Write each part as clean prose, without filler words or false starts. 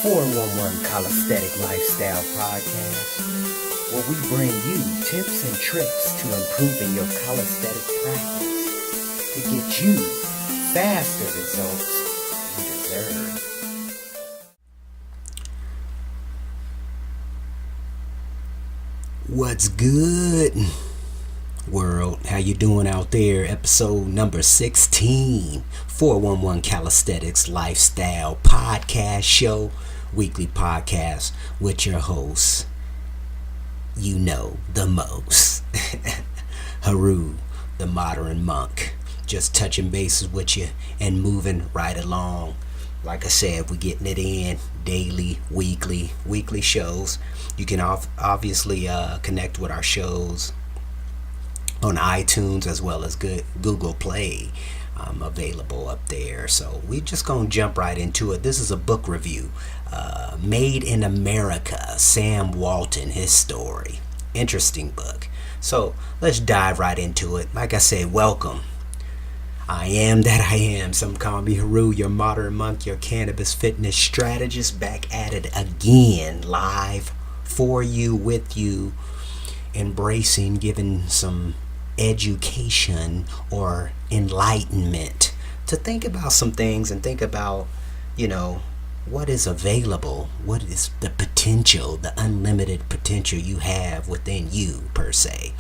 411 Calisthenic Lifestyle Podcast, where we bring you tips and tricks to improving your calisthenic practice to get you faster results you deserve. What's good, world? How you doing out there? Episode number 16, 411 Calisthenics Lifestyle Podcast Show, weekly podcast with your host, you know the most, Haru, the modern monk. Just touching bases with you and moving right along. Like I said, we're getting it in daily, weekly shows. You can obviously connect with our shows on iTunes as well as Google Play. Available up there. So we just gonna jump right into it. This is a book review. Made in America, Sam Walton, his story. Interesting book. So let's dive right into it. Like I said, welcome. I am that I am. Some call me Haru, your modern monk, your cannabis fitness strategist, back at it again, live for you, with you, embracing, giving some education or enlightenment to think about some things and think about, what is available, what is the potential, the unlimited potential you have within you, per se.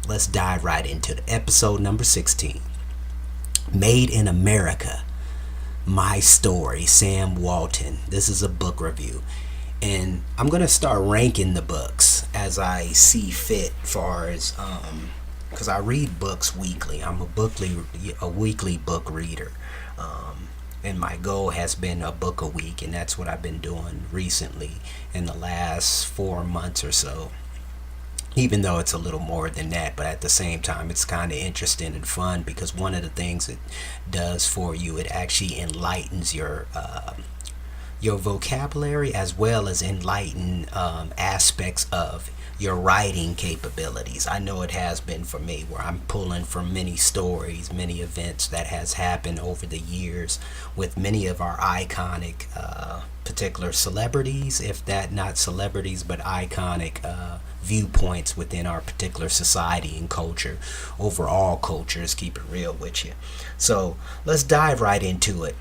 Let's dive right into the episode number 16. Made in America, my story, Sam Walton. This is a book review. And I'm going to start ranking the books as I see fit, far as because I read books weekly. I'm a weekly book reader, and my goal has been a book a week, and that's what I've been doing recently in the last 4 months or so. Even though it's a little more than that, but at the same time, it's kind of interesting and fun, because one of the things it does for you, it actually enlightens your vocabulary, as well as enlighten aspects of your writing capabilities. I know it has been for me, where I'm pulling from many stories, many events that has happened over the years with many of our iconic particular celebrities, if that not celebrities, but iconic viewpoints within our particular society and culture. Overall cultures, keep it real with you. So let's dive right into it.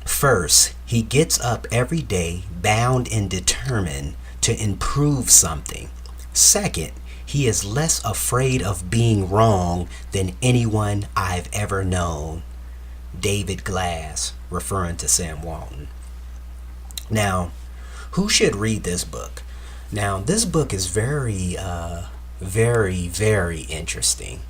First, he gets up every day bound and determined to improve something. Second, he is less afraid of being wrong than anyone I've ever known. David Glass, referring to Sam Walton. Now, who should read this book? Now, this book is very, very interesting.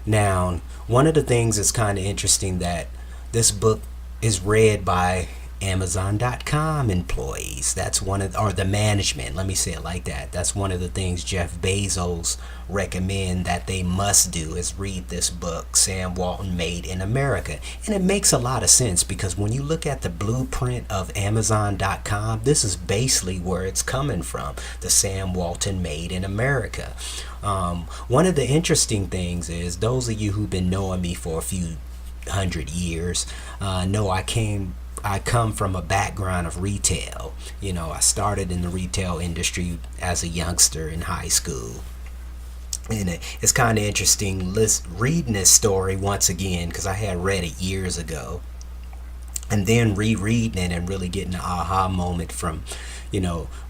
Now, one of the things that's kind of interesting, that this book is read by Amazon.com employees. That's or the management, let me say it like that. That's one of the things Jeff Bezos recommend that they must do, is read this book, Sam Walton, Made in America. And it makes a lot of sense, because when you look at the blueprint of Amazon.com, this is basically where it's coming from, the Sam Walton, Made in America. One of the interesting things is, those of you who've been knowing me for a few hundred years know I come from a background of retail. I started in the retail industry as a youngster in high school. And it's kind of interesting reading this story once again, because I had read it years ago. And then rereading it and really getting an aha moment from,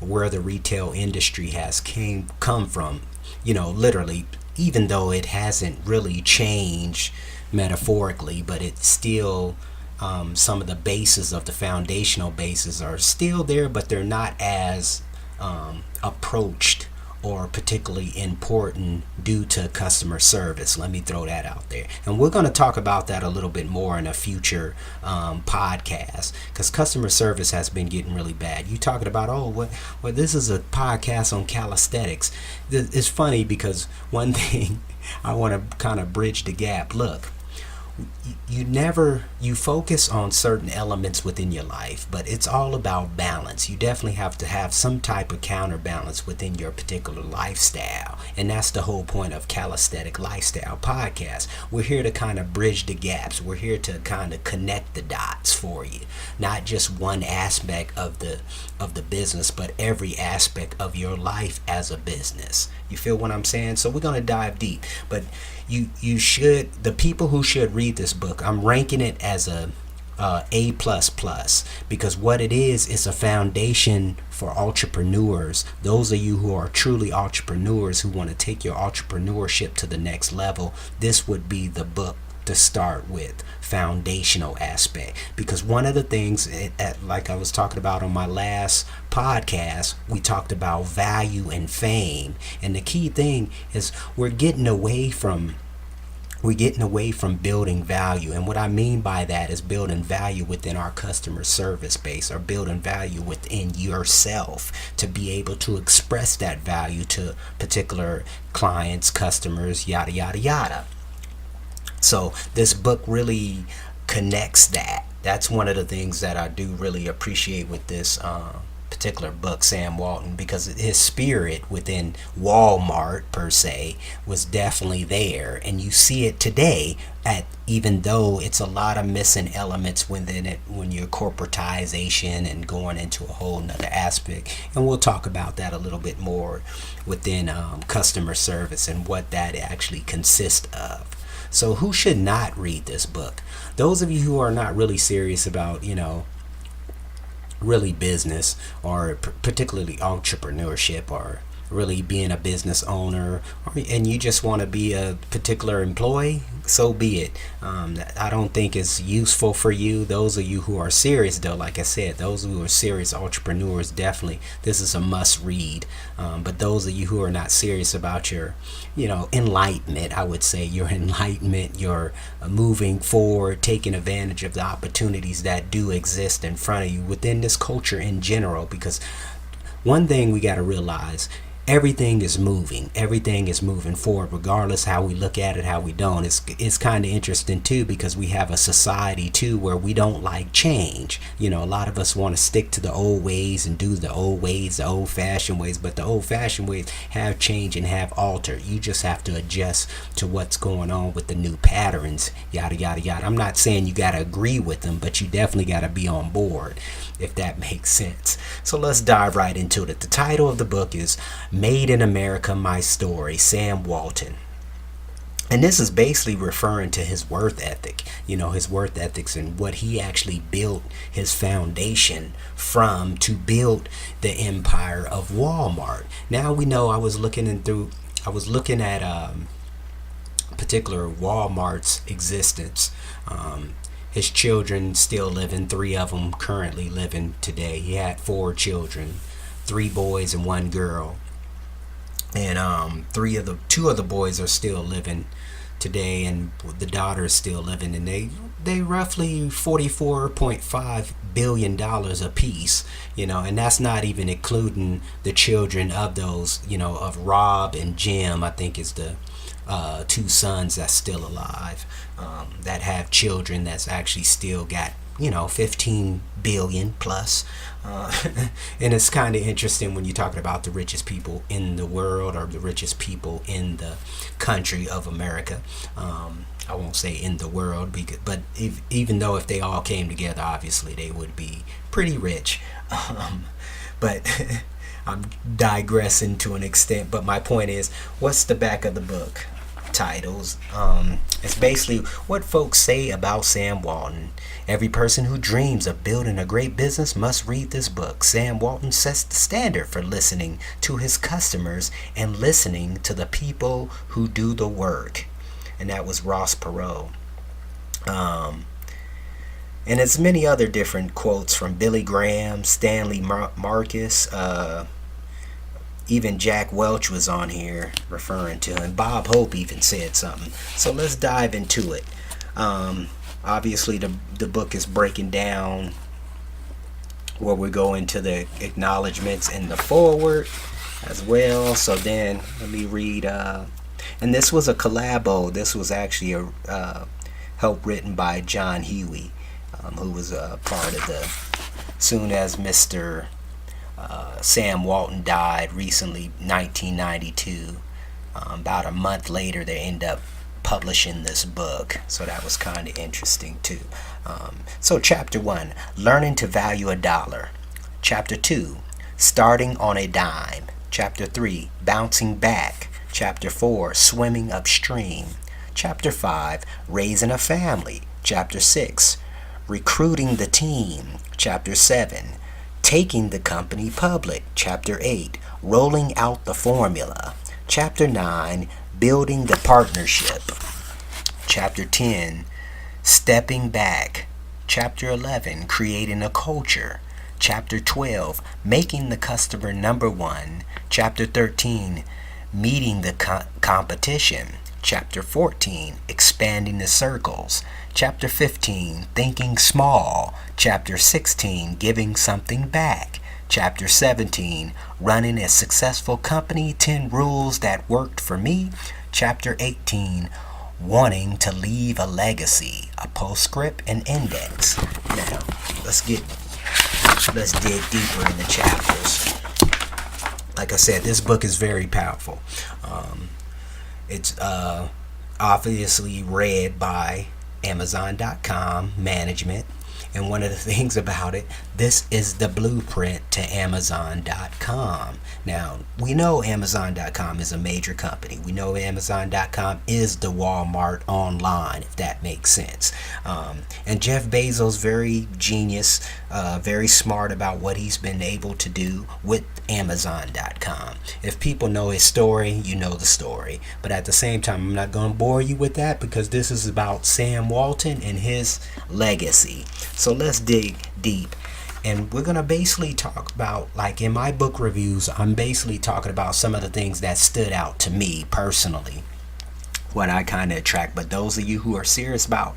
where the retail industry has come from. Literally, even though it hasn't really changed metaphorically, but it's still... some of the bases of the foundational bases are still there, but they're not as approached or particularly important due to customer service. Let me throw that out there. And we're going to talk about that a little bit more in a future podcast, because customer service has been getting really bad. You talking about, this is a podcast on calisthenics. It's funny, because one thing I want to kind of bridge the gap. Look, you focus on certain elements within your life, but it's all about balance. You definitely have to have some type of counterbalance within your particular lifestyle, and that's the whole point of Calisthenic Lifestyle Podcast. We're here to kind of bridge the gaps. We're here to kind of connect the dots for you, not just one aspect of the business, but every aspect of your life as a business. You feel what I'm saying? So we're going to dive deep, but you should, the people who should read this book, I'm ranking it as A plus plus, because what it is a foundation for entrepreneurs. Those of you who are truly entrepreneurs who want to take your entrepreneurship to the next level, this would be the book to start with. Foundational aspect, because one of the things, like I was talking about on my last podcast, we talked about value and fame, and the key thing is we're getting away from building value. And what I mean by that is building value within our customer service base, or building value within yourself to be able to express that value to particular clients, customers, yada yada yada. So this book really connects that. That's one of the things that I do really appreciate with this particular book, Sam Walton, because his spirit within Walmart per se was definitely there, and you see it today. Even though it's a lot of missing elements within it when you're corporatization and going into a whole nother aspect, and we'll talk about that a little bit more within customer service and what that actually consists of. So who should not read this book? Those of you who are not really serious about, really business, or particularly entrepreneurship, or really being a business owner, and you just want to be a particular employee, so be it. I don't think it's useful for you. Those of you who are serious, though, like I said, those who are serious entrepreneurs, definitely this is a must read. But those of you who are not serious about your enlightenment, I would say your enlightenment, your moving forward, taking advantage of the opportunities that do exist in front of you within this culture in general. Because one thing we got to realize, everything is moving forward, regardless how we look at it, how we don't. It's kind of interesting too, because we have a society too where we don't like change. A lot of us want to stick to the old ways and do the old ways, the old fashioned ways, but the old fashioned ways have changed and have altered. You just have to adjust to what's going on with the new patterns, yada yada yada. I'm not saying you got to agree with them, but you definitely got to be on board, if that makes sense. So let's dive right into it. The title of the book is Made in America, My Story, Sam Walton. And this is basically referring to his work ethic, his work ethics, and what he actually built his foundation from to build the empire of Walmart. Now we know, I was looking at particular Walmart's existence. His children still living, 3 of them currently living today. He had 4 children, 3 boys and 1 girl. And 2 of the boys are still living today, and the daughter is still living, and they roughly $44.5 billion a piece, and that's not even including the children of those, of Rob and Jim, I think is the 2 sons that's still alive, that have children that's actually still got 15 billion plus. And it's kind of interesting when you're talking about the richest people in the world, or the richest people in the country of America. I won't say in the world, but even though if they all came together, obviously they would be pretty rich. But I'm digressing to an extent. But my point is, what's the back of the book? Titles. It's basically what folks say about Sam Walton. Every person who dreams of building a great business must read this book. Sam Walton sets the standard for listening to his customers and listening to the people who do the work. And that was Ross Perot. And it's many other different quotes from Billy Graham, Stanley Marcus, even Jack Welch was on here referring to him. Bob Hope even said something. So let's dive into it. Obviously, the book is breaking down where we go into the acknowledgments and the forward as well. So then let me read. And this was a collabo. This was actually help written by John Huey, who was a part of the, soon as Mr. Sam Walton died recently, 1992, about a month later they end up publishing this book. So that was kind of interesting too. So chapter 1, learning to value a dollar. Chapter 2, starting on a dime. Chapter 3, bouncing back. Chapter 4, swimming upstream. Chapter 5, raising a family. Chapter 6, recruiting the team. Chapter 7, taking the company public. Chapter 8, rolling out the formula. Chapter 9, building the partnership. Chapter 10, stepping back. Chapter 11, creating a culture. Chapter 12, making the customer number one. Chapter 13, meeting the competition. Chapter 14, expanding the circles. Chapter 15, thinking small. Chapter 16, giving something back. Chapter 17, running a successful company, 10 rules that worked for me. Chapter 18, wanting to leave a legacy, a postscript and index. Now, let's dig deeper in the chapters. Like I said, this book is very powerful. It's obviously read by Amazon.com management. And one of the things about it, this is the blueprint to Amazon.com. Now, we know Amazon.com is a major company. We know Amazon.com is the Walmart online, if that makes sense. And Jeff Bezos, very genius, very smart about what he's been able to do with Amazon.com. If people know his story, you know the story. But at the same time, I'm not going to bore you with that because this is about Sam Walton and his legacy. So let's dig deep. And we're going to basically talk about, like in my book reviews, I'm basically talking about some of the things that stood out to me personally, what I kind of attract. But those of you who are serious about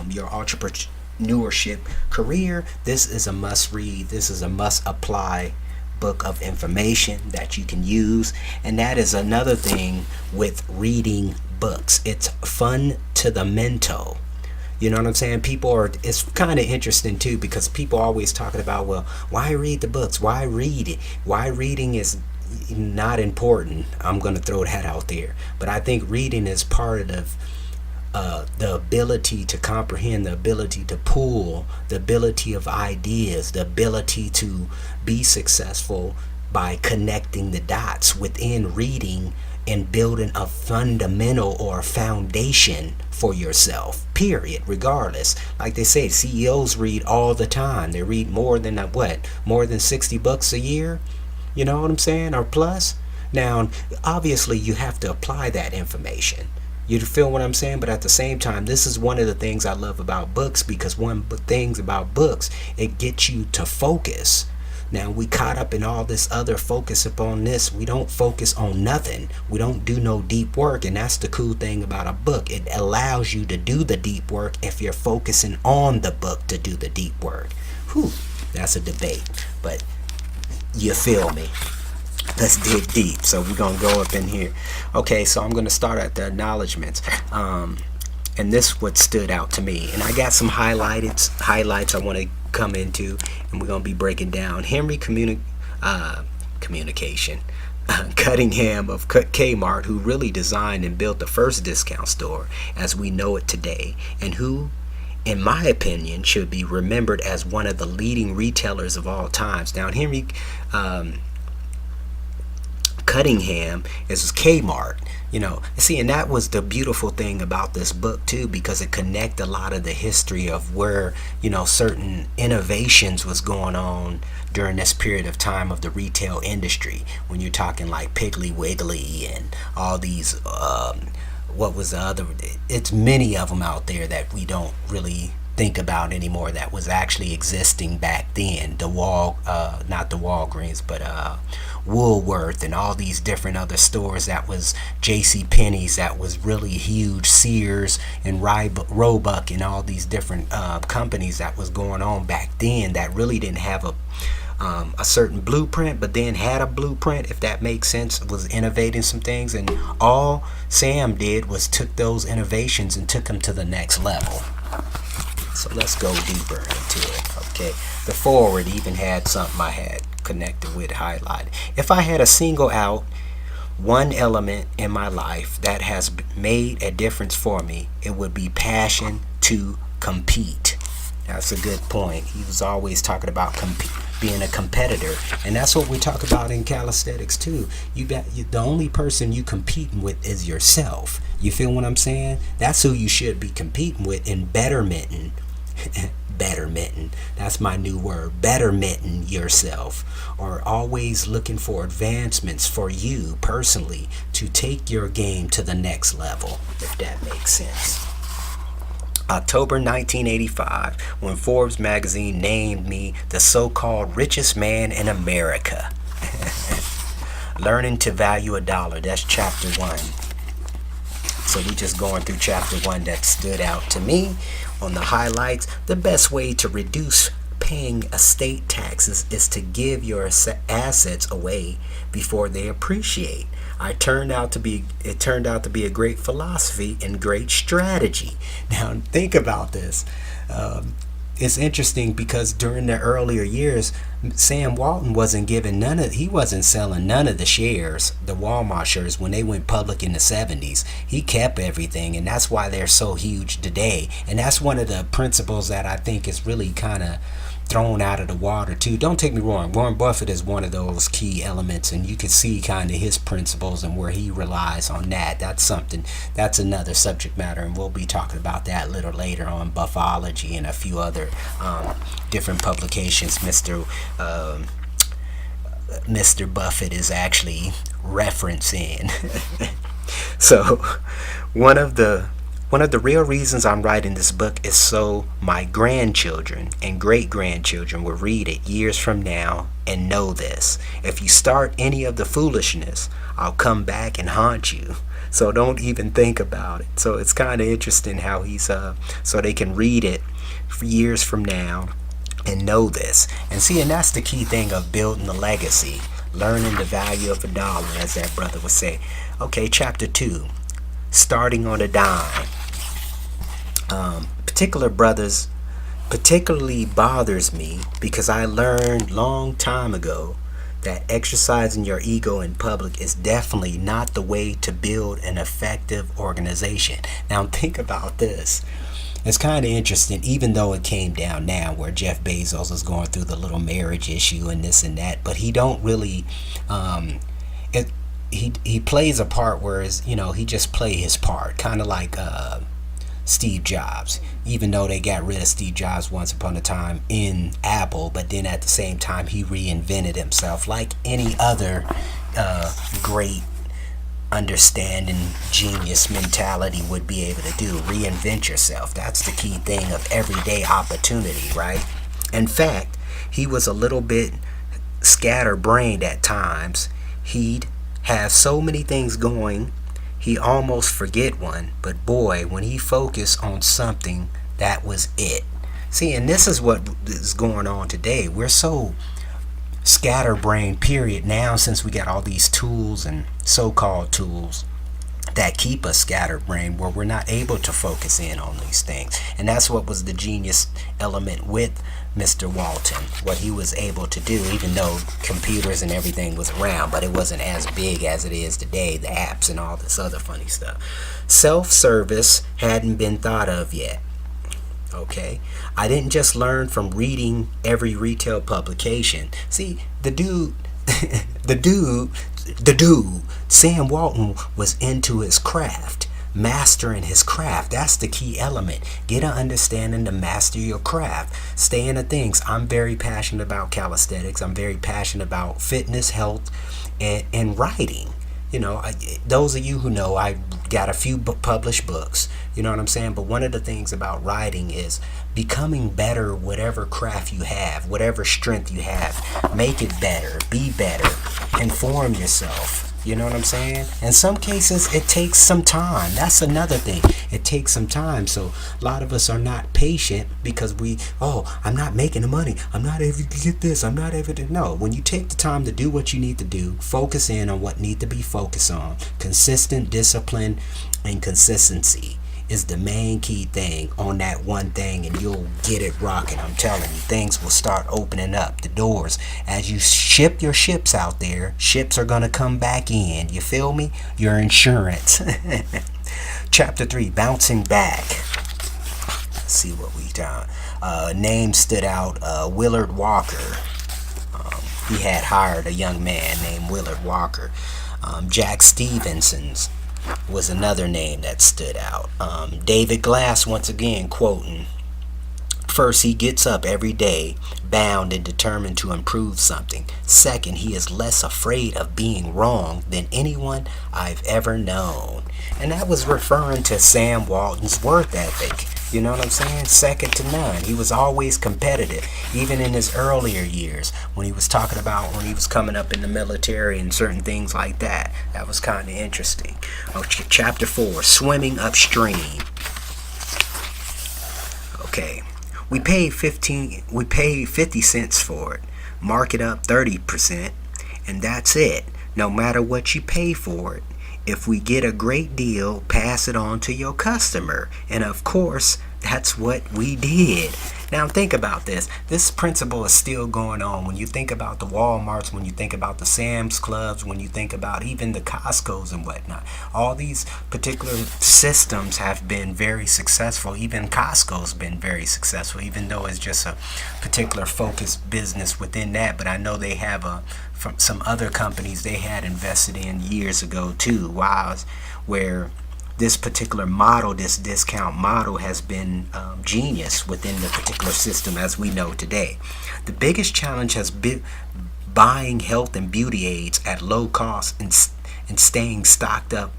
your entrepreneurship career, this is a must read. This is a must apply book of information that you can use. And that is another thing with reading books. It's fun to the mental. You know what I'm saying? It's kind of interesting too, because people are always talking about, well, why read the books? Why read it? Why reading is not important? I'm going to throw that out there. But I think reading is part of the ability to comprehend, the ability to pull, the ability of ideas, the ability to be successful by connecting the dots within reading and building a fundamental or a foundation for yourself, period, regardless. Like they say, CEOs read all the time. They read more than more than 60 books a year, you know what I'm saying, or plus. Now, obviously you have to apply that information. You feel what I'm saying? But at the same time, this is one of the things I love about books, because one of the things about books, it gets you to focus. Now, we caught up in all this other focus upon this. We don't focus on nothing. We don't do no deep work. And that's the cool thing about a book. It allows you to do the deep work if you're focusing on the book to do the deep work. Whew, that's a debate. But you feel me? Let's dig deep. So we're going to go up in here. Okay, so I'm going to start at the acknowledgments. And this what stood out to me. And I got some highlights I want to come into, and we're going to be breaking down Henry Communication Cunningham of Kmart, who really designed and built the first discount store as we know it today, and who, in my opinion, should be remembered as one of the leading retailers of all times. Now, Henry Cunningham is Kmart. You know, see, and that was the beautiful thing about this book too, because it connected a lot of the history of where, you know, certain innovations was going on during this period of time of the retail industry. When you're talking like Piggly Wiggly and all these, what was the other? It's many of them out there that we don't really think about anymore that was actually existing back then. Not the Walgreens, but Woolworth and all these different other stores that was J.C. Penney's that was really huge, Sears and Roebuck and all these different companies that was going on back then that really didn't have a certain blueprint, but then had a blueprint, if that makes sense, was innovating some things. And all Sam did was took those innovations and took them to the next level. So let's go deeper into it. Okay, the forward even had something I had connected with, highlighted. If I had a single out one element in my life that has made a difference for me, it would be passion to compete. That's a good point. He was always talking about being a competitor, and that's what we talk about in calisthenics too. The only person you competing with is yourself. You feel what I'm saying? That's who you should be competing with in bettermenting. Bettermenting. That's my new word. Bettermenting yourself, or always looking for advancements for you personally to take your game to the next level, if that makes sense. October 1985, when Forbes magazine named me the so-called richest man in America. Learning to value a dollar. That's chapter 1. So we just going through chapter 1 that stood out to me. On the highlights, the best way to reduce paying estate taxes is to give your assets away before they appreciate. It turned out to be a great philosophy and great strategy. Now think about this. It's interesting because during the earlier years, Sam Walton wasn't selling none of the shares, the Walmart shares, when they went public in the 70s. He kept everything, and that's why they're so huge today. And that's one of the principles that I think is really kind of thrown out of the water too. Don't take me wrong, Warren Buffett is one of those key elements, and you can see kind of his principles and where he relies on that. That's another subject matter, and we'll be talking about that a little later on Buffology and a few other different publications Mr. Buffett is actually referencing. So one of the real reasons I'm writing this book is so my grandchildren and great-grandchildren will read it years from now and know this. If you start any of the foolishness, I'll come back and haunt you. So don't even think about it. So it's kind of interesting how he's so they can read it for years from now and know this. And see, and that's the key thing of building the legacy, learning the value of a dollar, as that brother would say. Okay, chapter 2. Starting on a dime. Particularly bothers me because I learned long time ago that exercising your ego in public is definitely not the way to build an effective organization. Now think about this. It's kind of interesting, even though it came down now where Jeff Bezos is going through the little marriage issue and this and that, but he don't really he plays a part, whereas he just play his part, kind of like Steve Jobs. Even though they got rid of Steve Jobs once upon a time in Apple, but then at the same time he reinvented himself like any other great understanding genius mentality would be able to do. Reinvent yourself. That's the key thing of everyday opportunity, right? In fact, he was a little bit scatterbrained at times. He'd have so many things going, he almost forget one. But boy, when he focused on something, that was it. See, and this is what is going on today. We're so scatterbrained, period, now, since we got all these tools and so-called tools that keep us scatterbrained, where we're not able to focus in on these things. And that's what was the genius element with Mr. Walton, what he was able to do, even though computers and everything was around, but it wasn't as big as it is today, the apps and all this other funny stuff. Self-service hadn't been thought of yet. Okay, I didn't just learn from reading every retail publication. See, the dude, Sam Walton was into his craft, mastering his craft. That's the key element. Get an understanding to master your craft. Stay in the things. I'm very passionate about calisthenics. I'm very passionate about fitness, health, and writing. Those of you who know, I got a few published books. You know what I'm saying? But one of the things about writing is becoming better, whatever craft you have, whatever strength you have. Make it better. Be better. Inform yourself. You know what I'm saying? In some cases, it takes some time. That's another thing. It takes some time. So a lot of us are not patient because I'm not making the money. I'm not able to get this. I'm not able to. No, when you take the time to do what you need to do, focus in on what need to be focused on. Consistent discipline and consistency is the main key thing on that one thing, and you'll get it rocking. I'm telling you, things will start opening up the doors as you ship your ships out there. Ships are gonna come back in, you feel me? Your insurance. Chapter 3, bouncing back. Let's see what we done. Name stood out. Willard Walker. He had hired a young man named Willard Walker. Jack Stevenson's was another name that stood out. David Glass, once again, quoting, "First, he gets up every day, bound and determined to improve something. Second, he is less afraid of being wrong than anyone I've ever known." And that was referring to Sam Walton's work ethic. You know what I'm saying? Second to none. He was always competitive, even in his earlier years when he was talking about when he was coming up in the military and certain things like that. That was kind of interesting. Chapter 4, swimming upstream. Okay. We pay 50 cents for it. Mark it up 30%, and that's it. No matter what you pay for it. If we get a great deal, pass it on to your customer. And of course, that's what we did. Now think about this. This principle is still going on. When you think about the Walmarts, when you think about the Sam's Clubs, when you think about even the Costco's and whatnot, all these particular systems have been very successful. Even Costco's been very successful, even though it's just a particular focused business within that. But I know they have from some other companies they had invested in years ago too. Where this particular model, this discount model, has been genius within the particular system as we know today. The biggest challenge has been buying health and beauty aids at low cost and staying stocked up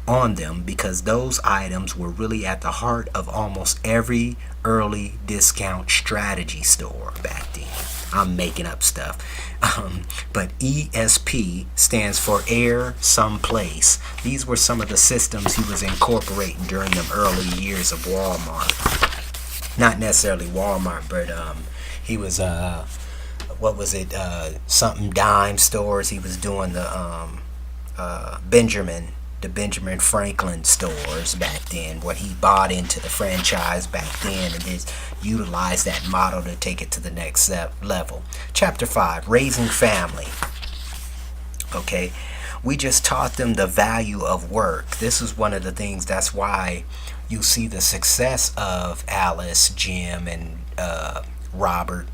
on them, because those items were really at the heart of almost every early discount strategy store back then. I'm making up stuff. But ESP stands for Air Someplace. These were some of the systems he was incorporating during them early years of Walmart. Not necessarily Walmart, but he was something dime stores. He was doing the Benjamin Franklin stores back then, what he bought into the franchise back then, and just utilized that model to take it to the next level. Chapter 5, raising family. Okay, we just taught them the value of work. This is one of the things, that's why you see the success of Alice, Jim, and Robert.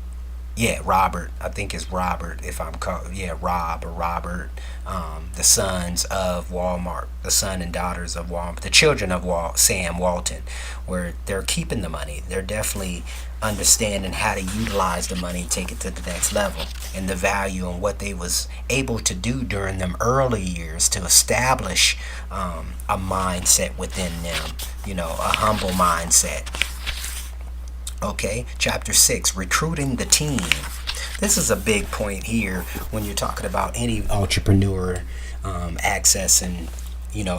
Robert, I think it's Robert, if I'm called, Rob or Robert, the sons of Walmart, the son and daughters of Walmart, the children of Sam Walton, where they're keeping the money. They're definitely understanding how to utilize the money, take it to the next level, and the value and what they was able to do during them early years to establish a mindset within them, a humble mindset. Okay, chapter 6, recruiting the team. This is a big point here when you're talking about any entrepreneur accessing,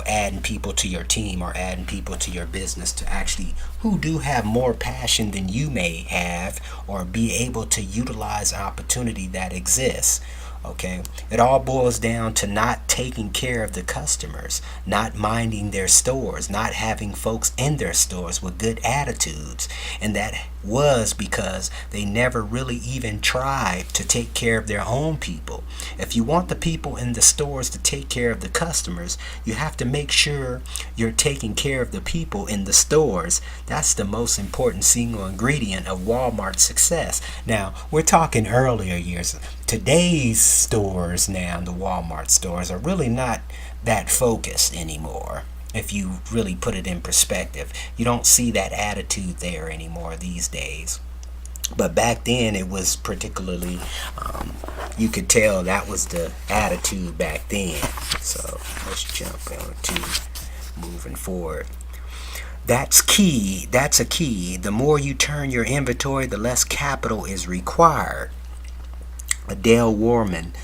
adding people to your team or adding people to your business to actually who do have more passion than you may have or be able to utilize opportunity that exists. Okay, it all boils down to not taking care of the customers, not minding their stores, not having folks in their stores with good attitudes. And that was because they never really even tried to take care of their own people. If you want the people in the stores to take care of the customers, you have to make sure you're taking care of the people in the stores. That's the most important single ingredient of Walmart's success. Now, we're talking earlier years. Today's stores now, the Walmart stores, are really not that focused anymore. If you really put it in perspective, you don't see that attitude there anymore these days. But back then it was particularly, you could tell that was the attitude back then. So let's jump on to moving forward. That's key. That's a key. The more you turn your inventory, the less capital is required. Adele Warman,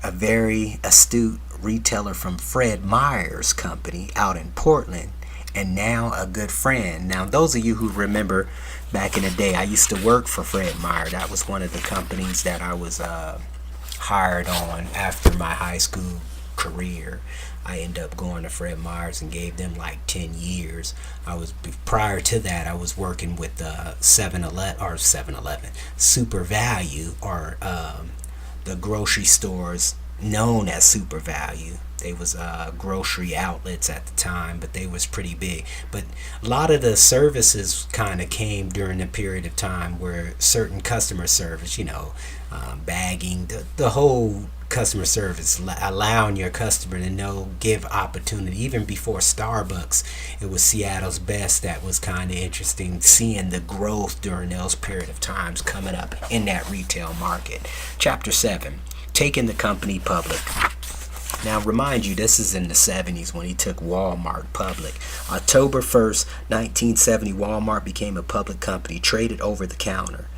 a very astute retailer from Fred Meyer's company out in Portland, and now a good friend. Now, those of you who remember back in the day, I used to work for Fred Meyer. That was one of the companies that I was hired on after my high school career. I ended up going to Fred Meyer's and gave them like 10 years. Prior to that, I was working with 7-Eleven, Super Value, or the grocery stores known as Super Value. They was grocery outlets at the time, but they was pretty big. But a lot of the services kind of came during a period of time where certain customer service, bagging, the whole customer service, allowing your customer to know, give opportunity. Even before Starbucks, it was Seattle's Best. That was kind of interesting, seeing the growth during those period of times coming up in that retail market. Chapter 7, taking the company public. Now, remind you, this is in the 70s when he took Walmart public. October 1st, 1970, Walmart became a public company, traded over the counter.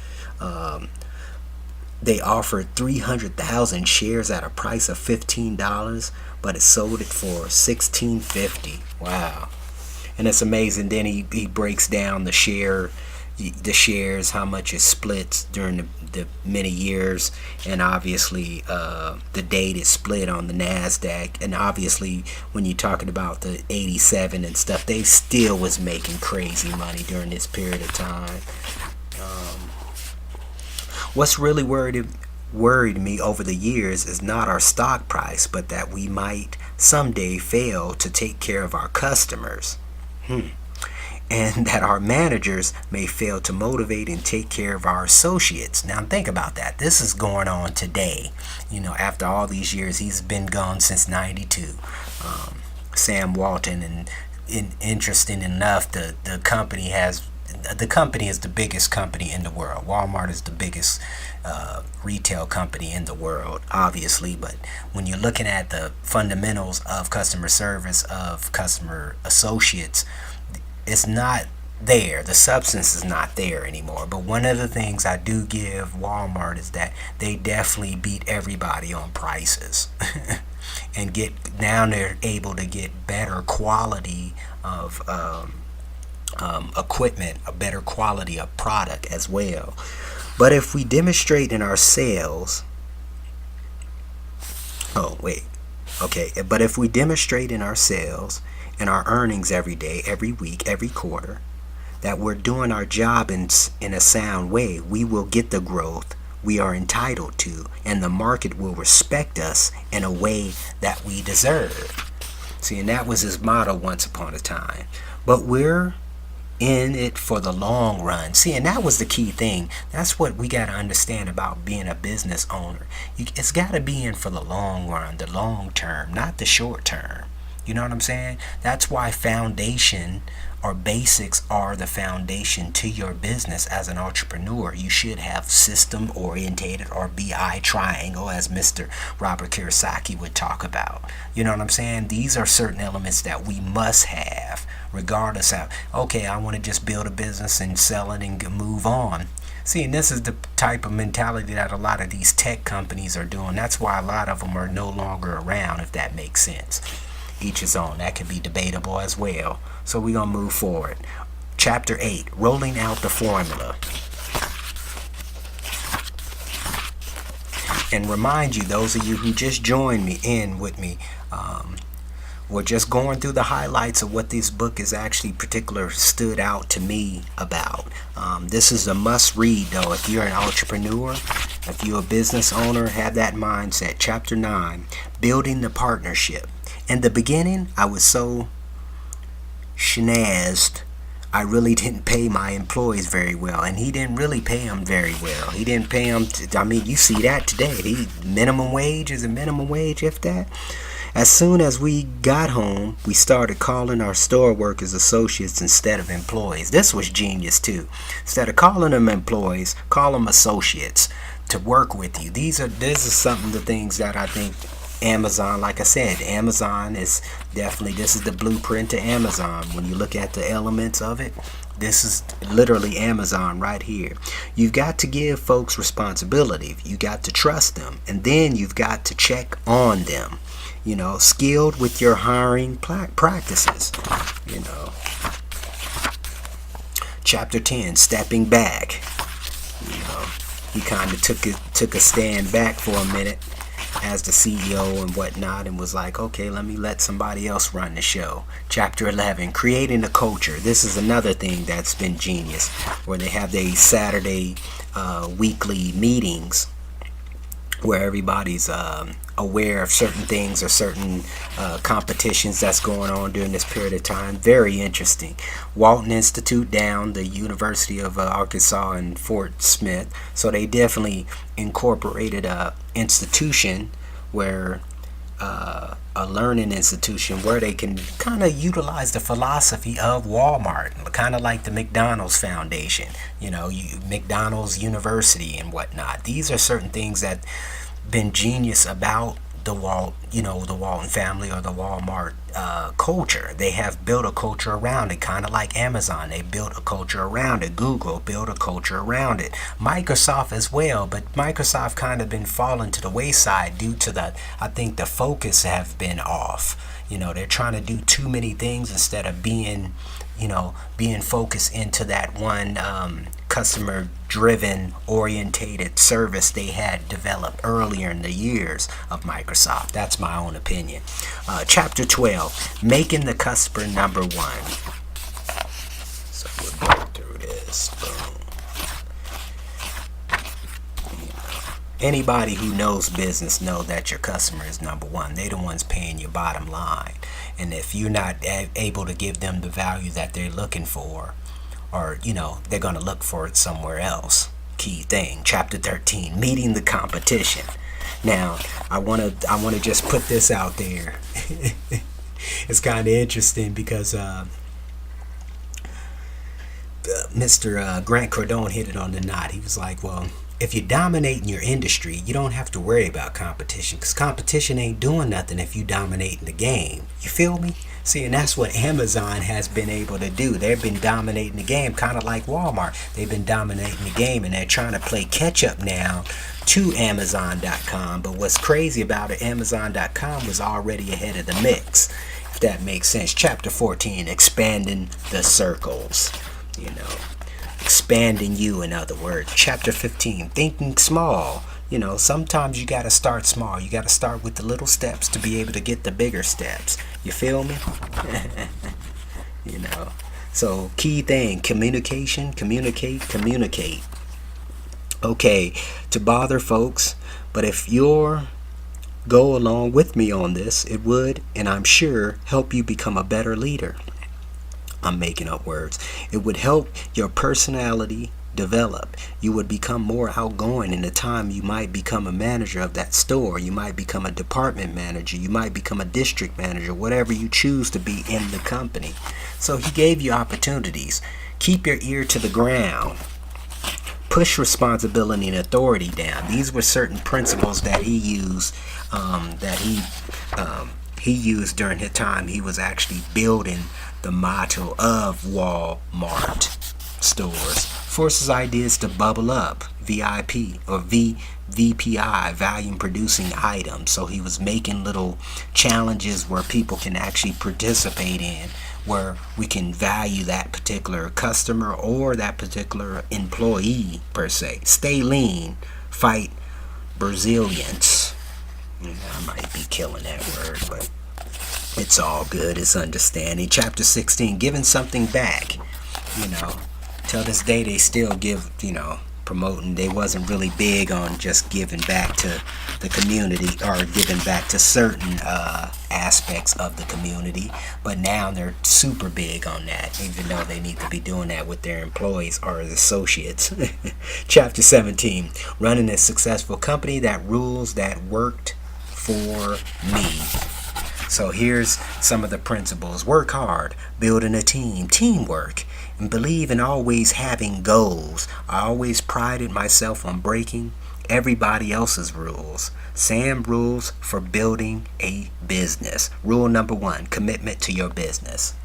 They offered 300,000 shares at a price of $15, but it sold it for $16.50. Wow. And it's amazing. Then he breaks down the shares, how much it splits during the many years, and obviously the date is split on the NASDAQ. And obviously when you're talking about the 87 and stuff, they still was making crazy money during this period of time. What's really worried me over the years is not our stock price, but that we might someday fail to take care of our customers. And that our managers may fail to motivate and take care of our associates. Now think about that. This is going on today. After all these years, he's been gone since '92. Sam Walton, and interesting enough, the company is the biggest company in the world. Walmart is the biggest retail company in the world, obviously. But when you're looking at the fundamentals of customer service, of customer associates, it's not there. The substance is not there anymore. But one of the things I do give Walmart is that they definitely beat everybody on prices. And now they're able to get better quality of equipment, a better quality of product as well. But if we demonstrate in our sales, but if we demonstrate in our sales and our earnings every day, every week, every quarter, that we're doing our job in a sound way, we will get the growth we are entitled to, and the market will respect us in a way that we deserve. See, and that was his motto once upon a time. But we're in it for the long run. See, and that was the key thing. That's what we got to understand about being a business owner. It's got to be in for the long run, the long term, not the short term. You know what I'm saying? That's why foundation or basics are the foundation to your business as an entrepreneur. You should have system orientated, or BI triangle, as Mr. Robert Kiyosaki would talk about. You know what I'm saying? These are certain elements that we must have, regardless of, okay, I want to just build a business and sell it and move on. See, and this is the type of mentality that a lot of these tech companies are doing. That's why a lot of them are no longer around, if that makes sense. Each his own. That could be debatable as well. So we're going to move forward. Chapter 8, rolling out the formula. And remind you, those of you who just joined me in with me, we're just going through the highlights of what this book is actually stood out to me about. This is a must read though. If you're an entrepreneur, if you're a business owner, have that mindset. Chapter 9, building the partnership. In the beginning, I was so schnazzed. I really didn't pay my employees very well, and he didn't really pay them very well. He didn't pay them. You see that today. Minimum wage is a minimum wage, if that. As soon as we got home, we started calling our store workers associates instead of employees. This was genius too. Instead of calling them employees, call them associates to work with you. This is some of the things that I think Amazon, like I said, Amazon is definitely, this is the blueprint to Amazon. When you look at the elements of it, This is literally Amazon right here. You've got to give folks responsibility. You got to trust them. And then you've got to check on them. Skilled with your hiring practices. Chapter 10, stepping back. He kind of took a stand back for a minute as the CEO and whatnot, and was like, okay, let me let somebody else run the show. Chapter 11, creating a culture. This is another thing that's been genius, where they have these Saturday weekly meetings where everybody's aware of certain things or certain competitions that's going on during this period of time. Very interesting. Walton Institute down, the University of Arkansas and Fort Smith. So they definitely incorporated a institution where a learning institution where they can kind of utilize the philosophy of Walmart, kind of like the McDonald's Foundation, McDonald's University and whatnot. These are certain things that been genius about the Walton family or the Walmart culture. They have built a culture around it, kind of like Amazon. They built a culture around it. Google built a culture around it. Microsoft as well, but Microsoft kind of been falling to the wayside due to I think the focus have been off. They're trying to do too many things instead of being focused into that one customer driven orientated service they had developed earlier in the years of Microsoft. That's my own opinion. Chapter 12, making the customer number one. So we'll go through this. Boom. Anybody who knows business know that your customer is number one. They're the ones paying your bottom line. And if you're not able to give them the value that they're looking for, or they're going to look for it somewhere else. Key thing. Chapter 13, meeting the competition. Now, I want to just put this out there. It's kind of interesting because Mr. Grant Cardone hit it on the knot. He was like, well, if you dominate in your industry, you don't have to worry about competition, because competition ain't doing nothing if you dominate in the game. You feel me? See, and that's what Amazon has been able to do. They've been dominating the game, kind of like Walmart. They've been dominating the game, and they're trying to play catch up now to Amazon.com. But what's crazy about it, Amazon.com was already ahead of the mix, if that makes sense. Chapter 14, expanding the circles. Expanding you, in other words. Chapter 15, thinking small. Sometimes you got to start small. You got to start with the little steps to be able to get the bigger steps. You feel me? So key thing, communication, communicate. Okay, to bother folks, but if you're go along with me on this, it would, and I'm sure, help you become a better leader. I'm making up words. It would help your personality develop. You would become more outgoing in the time you might become a manager of that store. You might become a department manager. You might become a district manager, whatever you choose to be in the company. So he gave you opportunities. Keep your ear to the ground. Push responsibility and authority down. These were certain principles that he used, he used during his time. He was actually building the motto of Walmart stores. Forces ideas to bubble up, VIP or VPI, volume producing items. So he was making little challenges where people can actually participate in, where we can value that particular customer or that particular employee per se. Stay lean, fight Brazilians. I might be killing that word, but it's all good. It's understanding. Chapter 16, giving something back. Till this day they still give, promoting. They wasn't really big on just giving back to the community or giving back to certain aspects of the community, but now they're super big on that, even though they need to be doing that with their employees or associates. Chapter 17, running a successful company that rules that worked for me. So here's some of the principles. Work hard, building a team, teamwork, and believe in always having goals. I always prided myself on breaking everybody else's rules. Sam rules for building a business. Rule number 1, commitment to your business.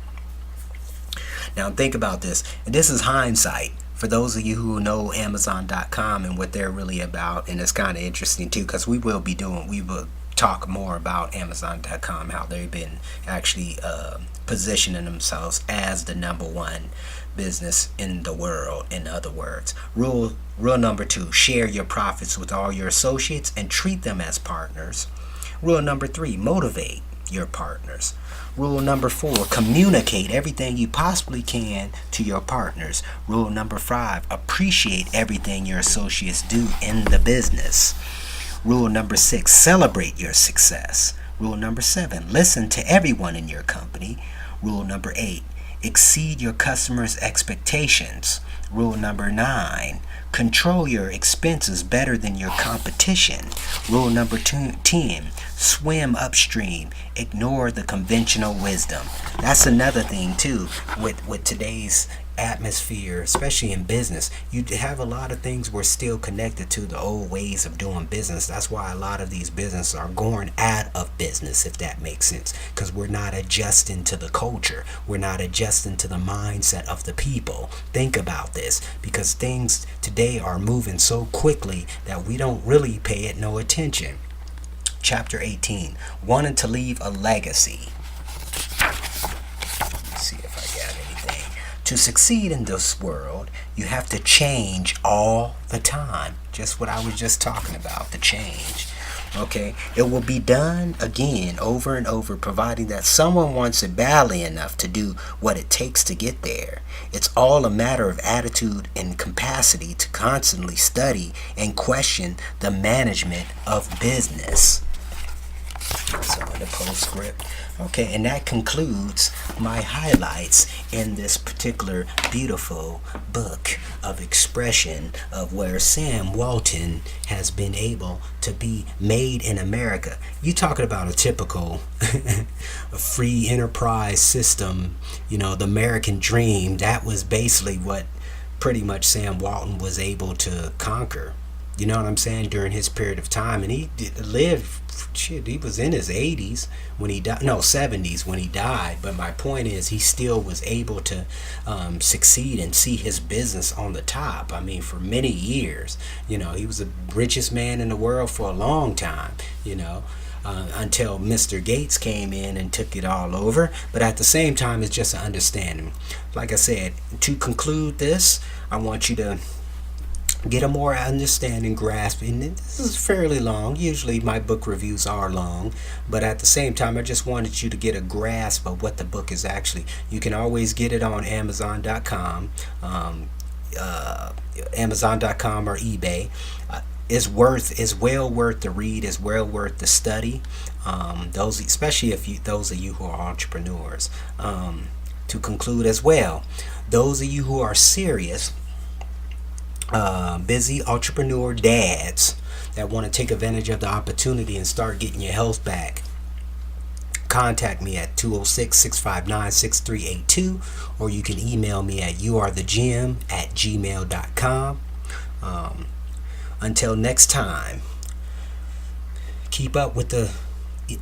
Now think about this, and this is hindsight. For those of you who know Amazon.com and what they're really about, and it's kind of interesting too, because we will talk more about Amazon.com, how they've been actually positioning themselves as the number one business in the world. In other words, rule number 2, share your profits with all your associates and treat them as partners. Rule number 3, motivate your partners. Rule number 4, communicate everything you possibly can to your partners. Rule number 5, appreciate everything your associates do in the business. Rule number 6, celebrate your success. Rule number 7, listen to everyone in your company. Rule number 8, exceed your customers' expectations. Rule number 9, control your expenses better than your competition. Rule number 10, swim upstream. Ignore the conventional wisdom. That's another thing too with today's atmosphere, especially in business. You have a lot of things we're still connected to the old ways of doing business. That's why a lot of these businesses are going out of business, if that makes sense, because we're not adjusting to the culture. We're not adjusting to the mindset of the people. Think about this, because things today are moving so quickly that we don't really pay it no attention. Chapter 18, wanting to leave a legacy. Let's see if I got anything. To succeed in this world, you have to change all the time. Just what I was just talking about, the change. Okay, it will be done again over and over, providing that someone wants it badly enough to do what it takes to get there. It's all a matter of attitude and capacity to constantly study and question the management of business. So in the postscript. Okay, and that concludes my highlights in this particular beautiful book of expression of where Sam Walton has been able to be made in America. You talking about a typical free enterprise system, the American dream. That was basically what pretty much Sam Walton was able to conquer. You know what I'm saying? During his period of time. And he lived, he was in his 80s when he died. No, 70s when he died. But my point is, he still was able to succeed and see his business on the top. I mean, for many years. He was the richest man in the world for a long time, until Mr. Gates came in and took it all over. But at the same time, it's just an understanding. Like I said, to conclude this, I want you to get a more understanding, grasp, and this is fairly long. Usually my book reviews are long, but at the same time, I just wanted you to get a grasp of what the book is actually. You can always get it on Amazon.com, Amazon.com or eBay. It's well worth the read. It's well worth the study. Those, especially those of you who are entrepreneurs. To conclude as well, those of you who are serious, busy entrepreneur dads that want to take advantage of the opportunity and start getting your health back, contact me at 206-659-6382, or you can email me at youarethegym@gmail.com. Until next time, keep up with the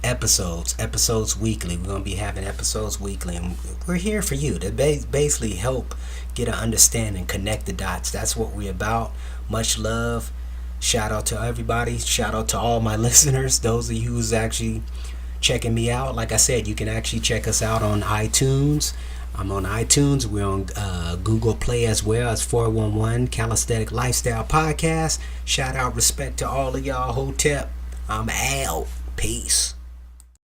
episodes weekly. We're going to be having episodes weekly, and we're here for you to basically help get an understanding, connect the dots. That's what we're about. Much love. Shout out to everybody. Shout out to all my listeners, those of you who's actually checking me out. Like I said, you can actually check us out on iTunes. I'm on iTunes. We're on Google Play as well as 411 Calisthenic Lifestyle Podcast. Shout out, respect to all of y'all. Hotep. I'm out. Peace.